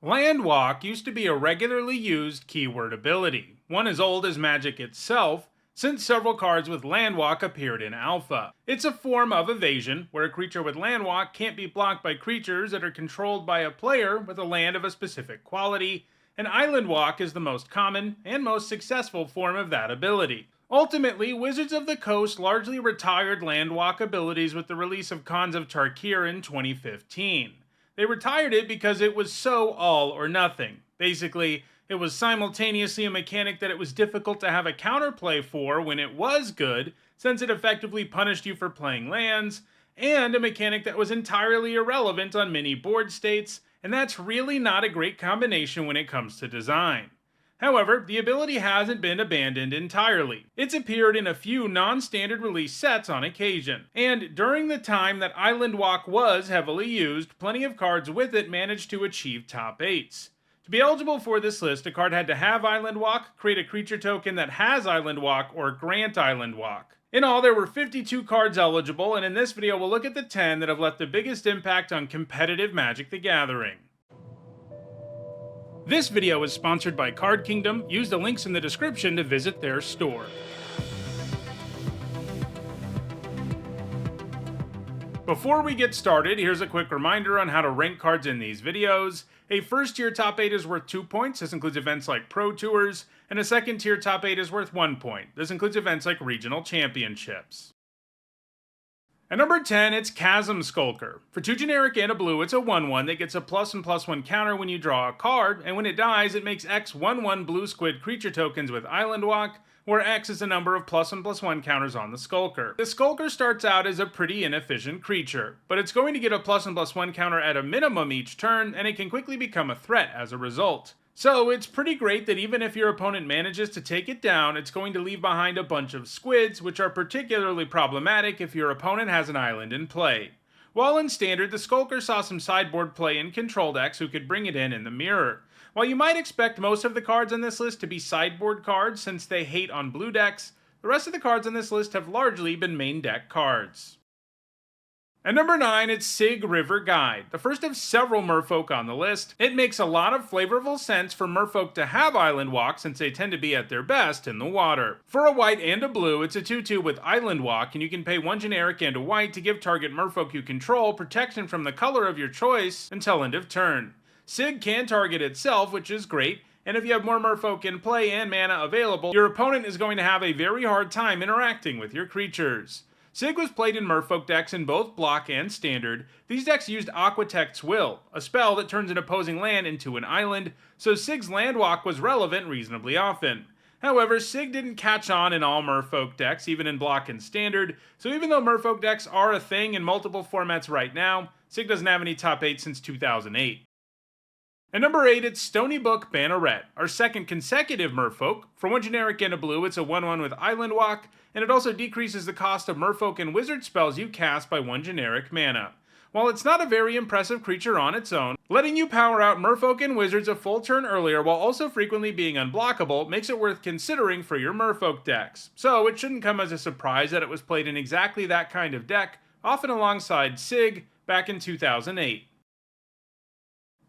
Landwalk used to be a regularly used keyword ability, one as old as Magic itself, since several cards with Landwalk appeared in Alpha. It's a form of evasion, where a creature with Landwalk can't be blocked by creatures that are controlled by a player with a land of a specific quality, and Islandwalk is the most common and most successful form of that ability. Ultimately, Wizards of the Coast largely retired Landwalk abilities with the release of Khans of Tarkir in 2015. They retired it because it was so all or nothing. Basically, it was simultaneously a mechanic that it was difficult to have a counterplay for when it was good, since it effectively punished you for playing lands, and a mechanic that was entirely irrelevant on many board states, and that's really not a great combination when it comes to design. However, the ability hasn't been abandoned entirely. It's appeared in a few non-standard release sets on occasion, and during the time that Islandwalk was heavily used, plenty of cards with it managed to achieve top 8s. To be eligible for this list, a card had to have Islandwalk, create a creature token that has Islandwalk, or grant Islandwalk. In all, there were 52 cards eligible, and in this video we'll look at the 10 that have left the biggest impact on competitive Magic the Gathering. This video is sponsored by Card Kingdom. Use the links in the description to visit their store. Before we get started, here's a quick reminder on how to rank cards in these videos. A first tier top 8 is worth 2 points, this includes events like Pro Tours, and a second tier top 8 is worth 1 point, this includes events like Regional Championships. At number 10, it's Chasm Skulker. For 2 generic and a blue, it's a 1/1 that gets a +1/+1 counter when you draw a card, and when it dies, it makes X 1/1 blue squid creature tokens with Islandwalk, where X is the number of +1/+1 counters on the Skulker. The Skulker starts out as a pretty inefficient creature, but it's going to get a +1/+1 counter at a minimum each turn, and it can quickly become a threat as a result. So it's pretty great that even if your opponent manages to take it down, it's going to leave behind a bunch of squids, which are particularly problematic if your opponent has an island in play. While in Standard, the Skulker saw some sideboard play in Control decks who could bring it in the mirror. While you might expect most of the cards on this list to be sideboard cards since they hate on blue decks, the rest of the cards on this list have largely been main deck cards. At number 9, it's Sygg River Guide, the first of several merfolk on the list. It makes a lot of flavorful sense for merfolk to have Islandwalk since they tend to be at their best in the water. For a white and a blue, it's a 2/2 with Islandwalk, and you can pay 1 generic and a white to give target merfolk you control protection from the color of your choice until end of turn. Sygg can target itself, which is great, and if you have more merfolk in play and mana available, your opponent is going to have a very hard time interacting with your creatures. Sygg was played in merfolk decks in both block and standard. These decks used Aquitect's Will, a spell that turns an opposing land into an island, so Sygg's Landwalk was relevant reasonably often. However, Sygg didn't catch on in all merfolk decks, even in block and standard, so even though merfolk decks are a thing in multiple formats right now, Sygg doesn't have any top 8 since 2008. At number 8, it's Stonybrook Banneret, our second consecutive merfolk. For 1 generic and a blue, it's a 1/1 with Islandwalk, and it also decreases the cost of merfolk and wizard spells you cast by 1 generic mana. While it's not a very impressive creature on its own, letting you power out merfolk and wizards a full turn earlier while also frequently being unblockable makes it worth considering for your merfolk decks. So it shouldn't come as a surprise that it was played in exactly that kind of deck, often alongside Sygg, back in 2008.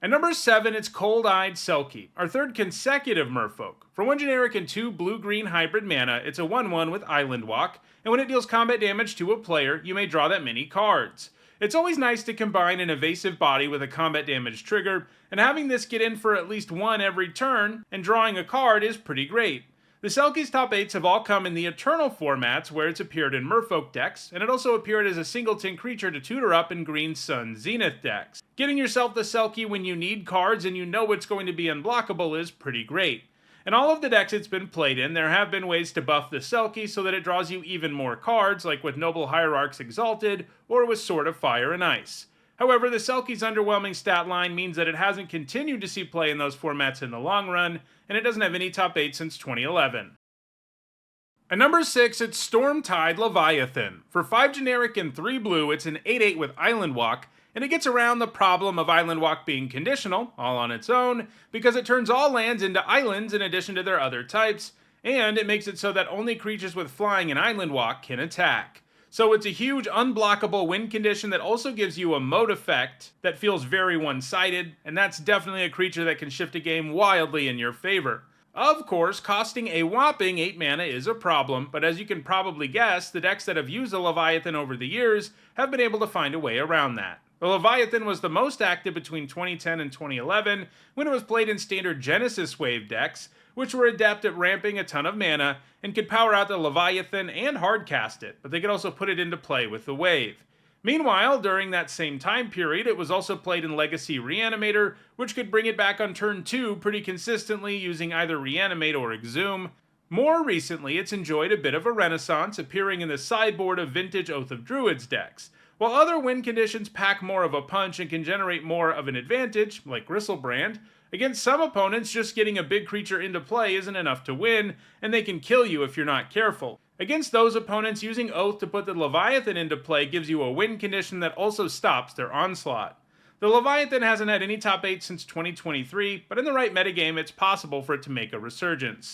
At number 7, it's Cold-Eyed Selkie, our third consecutive merfolk. For 1 generic and 2 blue-green hybrid mana, it's a 1/1 with Islandwalk, and when it deals combat damage to a player, you may draw that many cards. It's always nice to combine an evasive body with a combat damage trigger, and having this get in for at least 1 every turn, and drawing a card is pretty great. The Selkie's top 8s have all come in the Eternal formats where it's appeared in merfolk decks, and it also appeared as a singleton creature to tutor up in Green Sun Zenith decks. Getting yourself the Selkie when you need cards and you know it's going to be unblockable is pretty great. In all of the decks it's been played in, there have been ways to buff the Selkie so that it draws you even more cards, like with Noble Hierarchs Exalted, or with Sword of Fire and Ice. However, the Selkie's underwhelming stat line means that it hasn't continued to see play in those formats in the long run, and it doesn't have any top 8 since 2011. At number 6, it's Stormtide Leviathan. For 5 generic and 3 blue, it's an 8/8 with Islandwalk, and it gets around the problem of Islandwalk being conditional, all on its own, because it turns all lands into islands in addition to their other types, and it makes it so that only creatures with flying and Islandwalk can attack. So it's a huge unblockable win condition that also gives you a mode effect that feels very one-sided, and that's definitely a creature that can shift a game wildly in your favor. Of course, costing a whopping 8 mana is a problem, but as you can probably guess, the decks that have used the Leviathan over the years have been able to find a way around that. The Leviathan was the most active between 2010 and 2011 when it was played in standard Genesis Wave decks, which were adept at ramping a ton of mana and could power out the Leviathan and hardcast it, but they could also put it into play with the Wave. Meanwhile, during that same time period, it was also played in Legacy Reanimator, which could bring it back on turn 2 pretty consistently using either Reanimate or Exhume. More recently, it's enjoyed a bit of a renaissance, appearing in the sideboard of vintage Oath of Druids decks. While other win conditions pack more of a punch and can generate more of an advantage, like Gristlebrand, against some opponents, just getting a big creature into play isn't enough to win, and they can kill you if you're not careful. Against those opponents, using Oath to put the Leviathan into play gives you a win condition that also stops their onslaught. The Leviathan hasn't had any top 8 since 2023, but in the right metagame, it's possible for it to make a resurgence.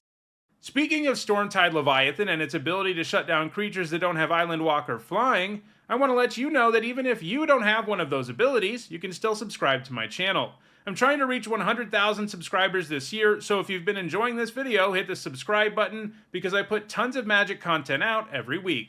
Speaking of Stormtide Leviathan and its ability to shut down creatures that don't have Islandwalk or Flying, I want to let you know that even if you don't have one of those abilities, you can still subscribe to my channel. I'm trying to reach 100,000 subscribers this year, so if you've been enjoying this video, hit the subscribe button because I put tons of Magic content out every week.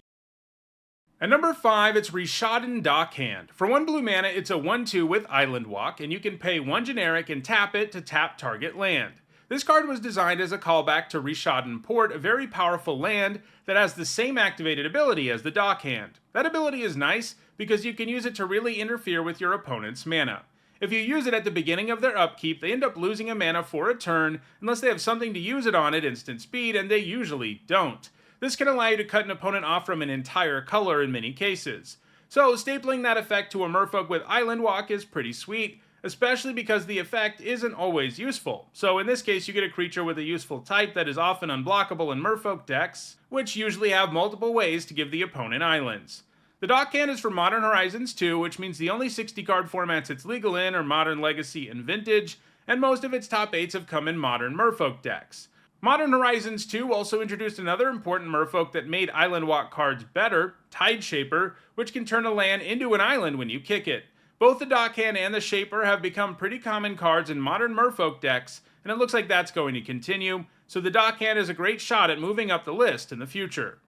At number 5, it's Rishadan Dockhand. For 1 blue mana, it's a 1/2 with Islandwalk, and you can pay 1 generic and tap it to tap target land. This card was designed as a callback to Rishadan Port, a very powerful land that has the same activated ability as the Dockhand. That ability is nice because you can use it to really interfere with your opponent's mana. If you use it at the beginning of their upkeep, they end up losing a mana for a turn unless they have something to use it on at instant speed, and they usually don't. This can allow you to cut an opponent off from an entire color in many cases. So stapling that effect to a Merfolk with Islandwalk is pretty sweet, especially because the effect isn't always useful. So in this case, you get a creature with a useful type that is often unblockable in Merfolk decks, which usually have multiple ways to give the opponent islands. The Dockhand is for Modern Horizons 2, which means the only 60-card formats it's legal in are Modern, Legacy, and Vintage, and most of its top 8s have come in Modern Merfolk decks. Modern Horizons 2 also introduced another important Merfolk that made Islandwalk cards better, Tideshaper, which can turn a land into an island when you kick it. Both the Dockhand and the Shaper have become pretty common cards in Modern Merfolk decks, and it looks like that's going to continue, so the Dockhand is a great shot at moving up the list in the future.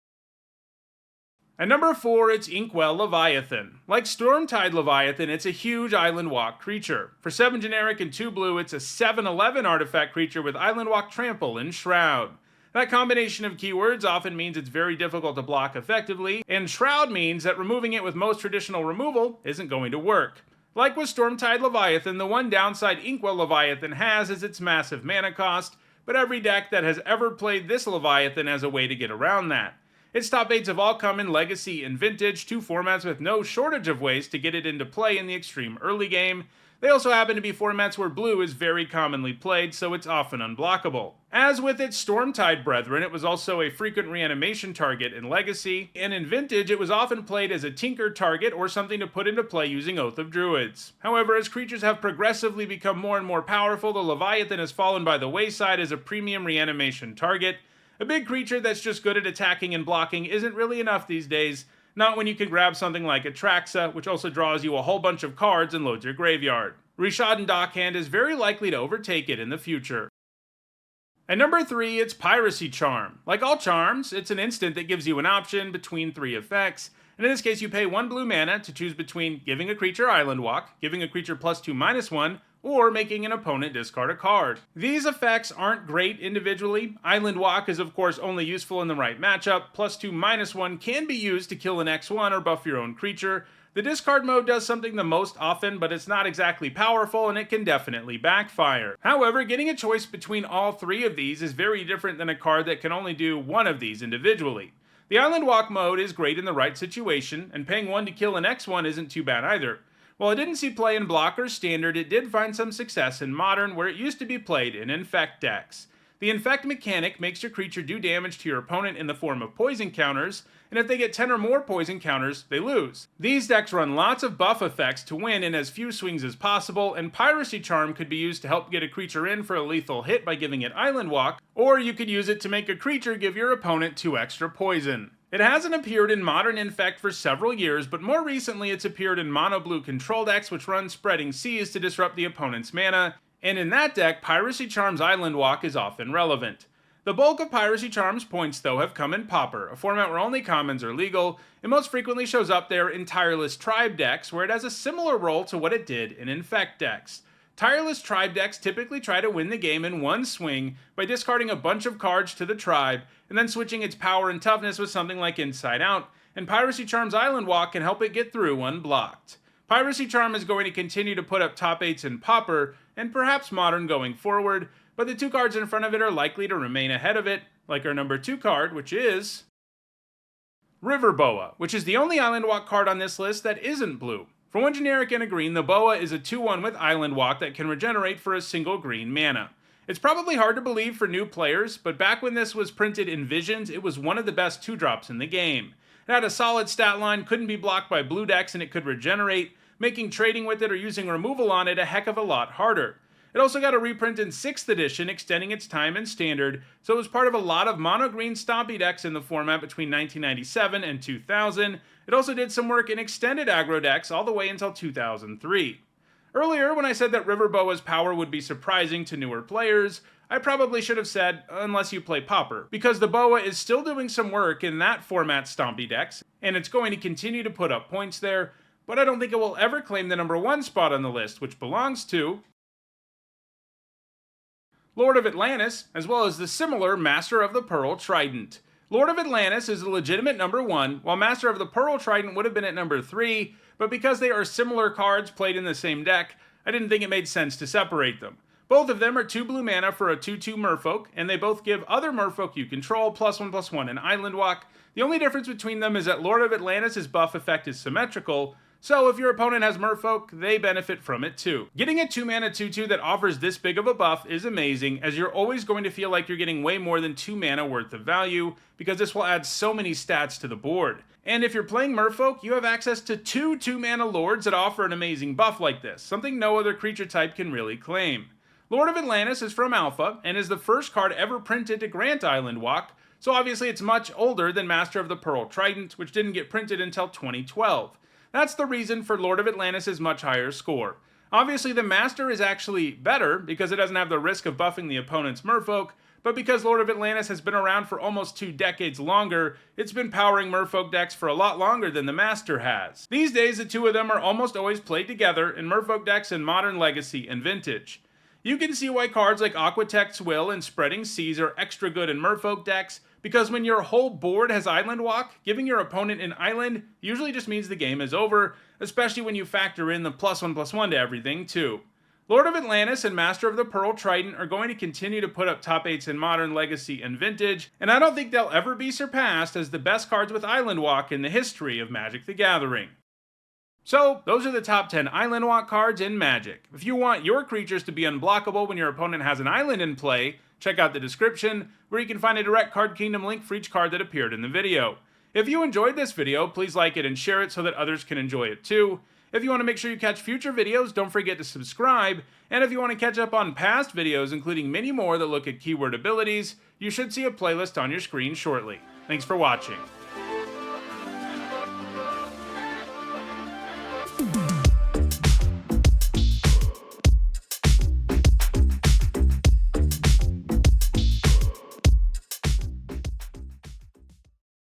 At number 4, it's Inkwell Leviathan. Like Stormtide Leviathan, it's a huge Islandwalk creature. For 7 generic and 2 blue, it's a 7/11 artifact creature with Islandwalk Trample and Shroud. That combination of keywords often means it's very difficult to block effectively, and Shroud means that removing it with most traditional removal isn't going to work. Like with Stormtide Leviathan, the one downside Inkwell Leviathan has is its massive mana cost, but every deck that has ever played this Leviathan has a way to get around that. Its top 8s have all come in Legacy and Vintage, 2 formats with no shortage of ways to get it into play in the extreme early game. They also happen to be formats where blue is very commonly played, so it's often unblockable. As with its Stormtide brethren, it was also a frequent reanimation target in Legacy, and in Vintage it was often played as a tinker target or something to put into play using Oath of Druids. However, as creatures have progressively become more and more powerful, the Leviathan has fallen by the wayside as a premium reanimation target. A big creature that's just good at attacking and blocking isn't really enough these days, not when you can grab something like Atraxa, which also draws you a whole bunch of cards and loads your graveyard. Rishadan Dockhand is very likely to overtake it in the future. At number 3, it's Piracy Charm. Like all charms, it's an instant that gives you an option between 3 effects, and in this case you pay 1 blue mana to choose between giving a creature Islandwalk, giving a creature +2/-1, or making an opponent discard a card. These effects aren't great individually. Islandwalk is of course only useful in the right matchup. +2/-1 can be used to kill an X1 or buff your own creature. The discard mode does something the most often, but it's not exactly powerful and it can definitely backfire. However, getting a choice between all 3 of these is very different than a card that can only do one of these individually. The Islandwalk mode is great in the right situation, and paying 1 to kill an X1 isn't too bad either. While it didn't see play in Block or Standard, it did find some success in Modern, where it used to be played in Infect decks. The Infect mechanic makes your creature do damage to your opponent in the form of poison counters, and if they get 10 or more poison counters, they lose. These decks run lots of buff effects to win in as few swings as possible, and Piracy Charm could be used to help get a creature in for a lethal hit by giving it Islandwalk, or you could use it to make a creature give your opponent 2 extra poison. It hasn't appeared in Modern Infect for several years, but more recently it's appeared in mono blue control decks which run Spreading Seas to disrupt the opponent's mana, and in that deck, Piracy Charm's Islandwalk is often relevant. The bulk of Piracy Charm's points, though, have come in Pauper, a format where only commons are legal, and most frequently shows up there in Tireless Tribe decks, where it has a similar role to what it did in Infect decks. Tireless Tribe decks typically try to win the game in one swing by discarding a bunch of cards to the tribe, and then switching its power and toughness with something like Inside Out, and Piracy Charm's Islandwalk can help it get through unblocked. Piracy Charm is going to continue to put up top 8s in Pauper, and perhaps Modern going forward, but the two cards in front of it are likely to remain ahead of it, like our number 2 card, which is River Boa, which is the only Islandwalk card on this list that isn't blue. For one generic and a green, the Boa is a 2/1 with Islandwalk that can regenerate for a single green mana. It's probably hard to believe for new players, but back when this was printed in Visions, it was one of the best 2-drops in the game. It had a solid stat line, couldn't be blocked by blue decks, and it could regenerate, making trading with it or using removal on it a heck of a lot harder. It also got a reprint in 6th edition, extending its time in Standard, so it was part of a lot of mono-green stompy decks in the format between 1997 and 2000. It also did some work in extended aggro decks all the way until 2003. Earlier, when I said that River Boa's power would be surprising to newer players, I probably should have said, unless you play Pauper, because the Boa is still doing some work in that format stompy decks, and it's going to continue to put up points there, but I don't think it will ever claim the number 1 spot on the list, which belongs to Lord of Atlantis, as well as the similar Master of the Pearl Trident. Lord of Atlantis is a legitimate number 1, while Master of the Pearl Trident would have been at number 3, but because they are similar cards played in the same deck, I didn't think it made sense to separate them. Both of them are 2 blue mana for a 2/2 Merfolk, and they both give other Merfolk you control +1/+1 in Islandwalk. The only difference between them is that Lord of Atlantis' buff effect is symmetrical, so if your opponent has Merfolk, they benefit from it too. Getting a 2-mana 2/2 that offers this big of a buff is amazing, as you're always going to feel like you're getting way more than 2 mana worth of value, because this will add so many stats to the board. And if you're playing Merfolk, you have access to 2 2-mana Lords that offer an amazing buff like this, something no other creature type can really claim. Lord of Atlantis is from Alpha, and is the first card ever printed to grant Islandwalk, so obviously it's much older than Master of the Pearl Trident, which didn't get printed until 2012. That's the reason for Lord of Atlantis' much higher score. Obviously the Master is actually better, because it doesn't have the risk of buffing the opponent's Merfolk, but because Lord of Atlantis has been around for almost 2 decades longer, it's been powering Merfolk decks for a lot longer than the Master has. These days the two of them are almost always played together in Merfolk decks in Modern, Legacy, and Vintage. You can see why cards like Aquitect's Will and Spreading Seas are extra good in Merfolk decks, because when your whole board has Islandwalk, giving your opponent an island usually just means the game is over, especially when you factor in the +1/+1 to everything too. Lord of Atlantis and Master of the Pearl Trident are going to continue to put up top 8s in Modern, Legacy, and Vintage, and I don't think they'll ever be surpassed as the best cards with Islandwalk in the history of Magic the Gathering. So, those are the top 10 Islandwalk cards in Magic. If you want your creatures to be unblockable when your opponent has an island in play, check out the description, where you can find a direct Card Kingdom link for each card that appeared in the video. If you enjoyed this video, please like it and share it so that others can enjoy it too. If you want to make sure you catch future videos, don't forget to subscribe, and if you want to catch up on past videos, including many more that look at keyword abilities, you should see a playlist on your screen shortly. Thanks for watching.